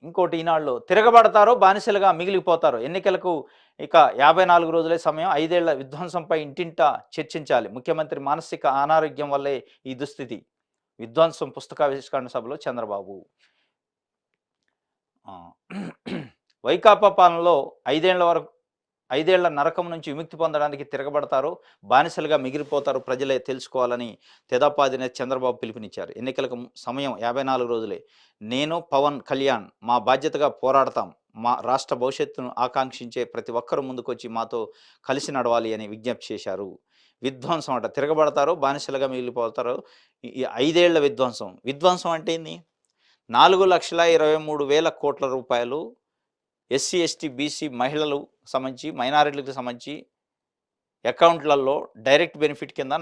ఇంకోటి ఈనాడులో తిరగబడతారో బానిసలుగా మిగిలిపోతారో ఎన్నికలకు ఇక 54 రోజులే సమయం 5 ఏళ్ల విధ్వంసంపై ఇంటింటా చర్చించాలి ముఖ్యమంత్రి మానసిక అనారోగ్యం వల్లే ఈ దుస్థితి విధ్వంసం పుస్తకావిష్కరణ సభలో చంద్రబాబు ఆ, వైకాపా పాలనలో 5 ఏళ్ల నరకం నుంచి విముక్తి పొందడానికి తిరగబడతారు బానిసలుగా మిగిలిపోతారు ప్రజలే తెలుసుకోవాలని తెదాపా అధినేత చంద్రబాబు పిలుపునిచ్చారు ఎన్నికలకు సమయం 54 రోజులే నేను పవన్ కళ్యాణ్ మా బాధ్యతగా పోరాడతాం మా రాష్ట్ర భవిష్యత్తును ఆకాంక్షించే ప్రతి ఒక్కరూ ముందుకొచ్చి మాతో కలిసి నడవాలి అని విజ్ఞప్తి చేశారు విధ్వంసం అంట తిరగబడతారు బానిసలుగా మిగిలిపోతారు ఈ 5 ఏళ్ల విధ్వంసం అంటే ఏంది 4,23,000 కోట్ల రూపాయలు ఎస్సీ ఎస్టీ బీసీ మహిళలు సంబంధించి మైనారిటీలకు సంబంధించి అకౌంట్లలో డైరెక్ట్ బెనిఫిట్ కింద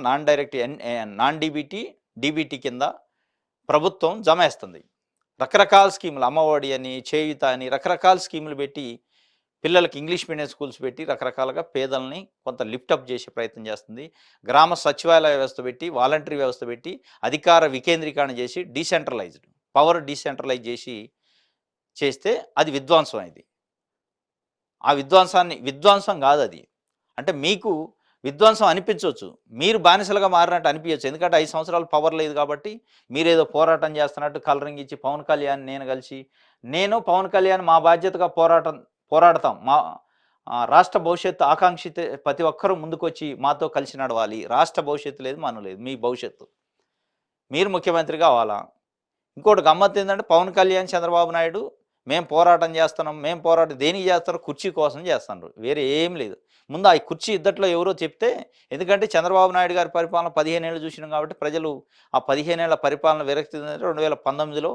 నాన్ డీబీటీ కింద ప్రభుత్వం జమ వేస్తుంది రకరకాల స్కీములు అమ్మఒడి అని చేయుత అని రకరకాల స్కీములు పెట్టి పిల్లలకి ఇంగ్లీష్ మీడియం స్కూల్స్ పెట్టి రకరకాలుగా పేదల్ని కొంత లిఫ్టప్ చేసే ప్రయత్నం చేస్తుంది గ్రామ సచివాలయ వ్యవస్థ పెట్టి వాలంటరీ వ్యవస్థ పెట్టి అధికార వికేంద్రీకరణ చేసి పవర్ డీసెంట్రలైజ్ చేస్తే అది విధ్వంసం అయింది ఆ విధ్వంసం కాదు అది అంటే మీకు విధ్వంసం అనిపించవచ్చు మీరు బానిసలుగా మారినట్టు అనిపించవచ్చు ఎందుకంటే 5 సంవత్సరాలు పవర్ లేదు కాబట్టి మీరేదో పోరాటం చేస్తున్నట్టు కలరింగ్ ఇచ్చి పవన్ కళ్యాణ్ నేను పవన్ కళ్యాణ్ మా బాధ్యతగా పోరాడతాం మా రాష్ట్ర భవిష్యత్తు ఆకాంక్షిత ప్రతి ఒక్కరూ ముందుకొచ్చి మాతో కలిసి నడవాలి రాష్ట్ర భవిష్యత్తు లేదు మనం లేదు మీ భవిష్యత్తు మీరు ముఖ్యమంత్రి కావాలా ఇంకోటి గమ్మత్తు ఏంటంటే పవన్ కళ్యాణ్ చంద్రబాబు నాయుడు మేము పోరాటం దేనికి చేస్తారు కుర్చీ కోసం చేస్తున్నారు వేరే ఏం లేదు ముందు ఆ కుర్చీ ఇద్దట్లో ఎవరో చెప్తే ఎందుకంటే చంద్రబాబు నాయుడు గారి పరిపాలన 15 ఏళ్ళు చూసినాం కాబట్టి ప్రజలు ఆ 15 ఏళ్ల పరిపాలన విరక్తి 2019లో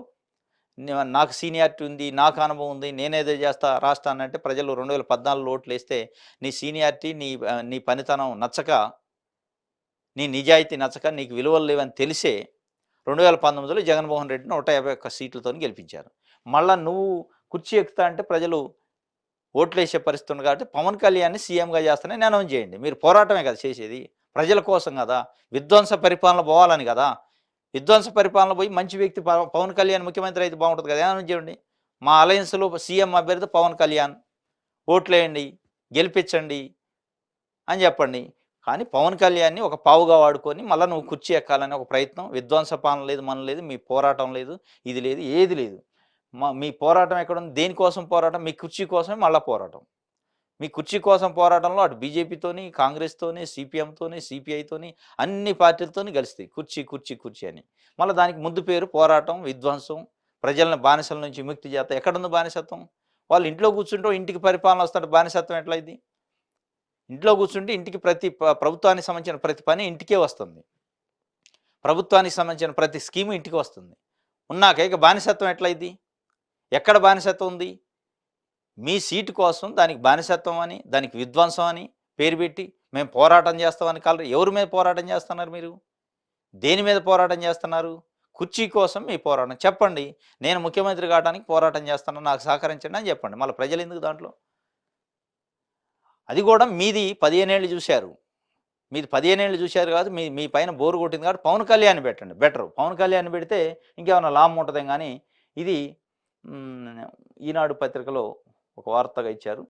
నాకు సీనియారిటీ ఉంది నాకు అనుభవం ఉంది నేనేదో చేస్తా రాష్ట్రాన్ని అంటే ప్రజలు 2014 ఓట్లు వేస్తే నీ సీనియారిటీ నీ పనితనం నచ్చక నీ నిజాయితీ నచ్చక నీకు విలువలు లేవని తెలిసే 2019లో జగన్మోహన్ రెడ్డిని 151 సీట్లతో గెలిపించారు మళ్ళీ నువ్వు కుర్చీ ఎక్కుతా అంటే ప్రజలు ఓట్లు వేసే పరిస్థితి ఉంది కాబట్టి పవన్ కళ్యాణ్ని సీఎంగా చేస్తానని అనౌన్స్ చేయండి మీరు పోరాటమే కదా చేసేది ప్రజల కోసం కదా విధ్వంస పరిపాలన పోవాలని కదా విధ్వంస పరిపాలన పోయి మంచి వ్యక్తి పవన్ కళ్యాణ్ ముఖ్యమంత్రి అయితే బాగుంటుంది కదా అనౌన్స్ చేయండి మా అలయన్స్లో సీఎం అభ్యర్థి పవన్ కళ్యాణ్ ఓట్లేయండి గెలిపించండి అని చెప్పండి కానీ పవన్ కళ్యాణ్ని ఒక పావుగా వాడుకొని మళ్ళీ నువ్వు కుర్చీ ఎక్కాలని ఒక ప్రయత్నం విధ్వంస పాలన లేదు మనం లేదు మీ పోరాటం లేదు ఇది లేదు ఏది లేదు మీ పోరాటం ఎక్కడ ఉంది దేనికోసం పోరాటం మీ కుర్చీ కోసమే మళ్ళీ పోరాటం మీ కుర్చీ కోసం పోరాటంలో అటు బీజేపీతోని కాంగ్రెస్తోని సిపిఎంతోని సిపిఐతోని అన్ని పార్టీలతోని కలుస్తాయి కుర్చీ అని మళ్ళీ దానికి ముందు పేరు పోరాటం విధ్వంసం ప్రజలను బానిసల నుంచి విముక్తి చేస్తా ఎక్కడుంది బానిసత్వం వాళ్ళు ఇంట్లో కూర్చుంటూ ఇంటికి పరిపాలన వస్తుంటే బానిసత్వం ఎట్లయింది ఇంట్లో కూర్చుంటే ఇంటికి ప్రభుత్వానికి సంబంధించిన ప్రతి పని ఇంటికే వస్తుంది ప్రభుత్వానికి సంబంధించిన ప్రతి స్కీము ఇంటికి వస్తుంది ఉన్నాక ఇక బానిసత్వం ఎట్లయింది ఎక్కడ బానిసత్వం ఉంది మీ సీటు కోసం దానికి బానిసత్వం అని దానికి విధ్వంసం అని పేరు పెట్టి మేము పోరాటం చేస్తామని ఎవరి మీద పోరాటం చేస్తున్నారు మీరు దేని మీద పోరాటం చేస్తున్నారు కుర్చీ కోసం మీ పోరాటం చెప్పండి నేను ముఖ్యమంత్రి కావడానికి పోరాటం చేస్తాను నాకు సహకరించండి అని చెప్పండి మళ్ళీ ప్రజలు ఎందుకు దాంట్లో అది కూడా మీది 15 ఏళ్ళు చూశారు మీది 15 ఏళ్ళు చూశారు కాదు మీ పైన బోరు కొట్టింది కాబట్టి పవన్ కళ్యాణ్ పెట్టండి బెటర్ పవన్ కళ్యాణ్ పెడితే ఇంకేమైనా లాభం ఉంటుందేం కానీ ఇది ఈనాడు పత్రికలో ఒక వార్తగా ఇచ్చారు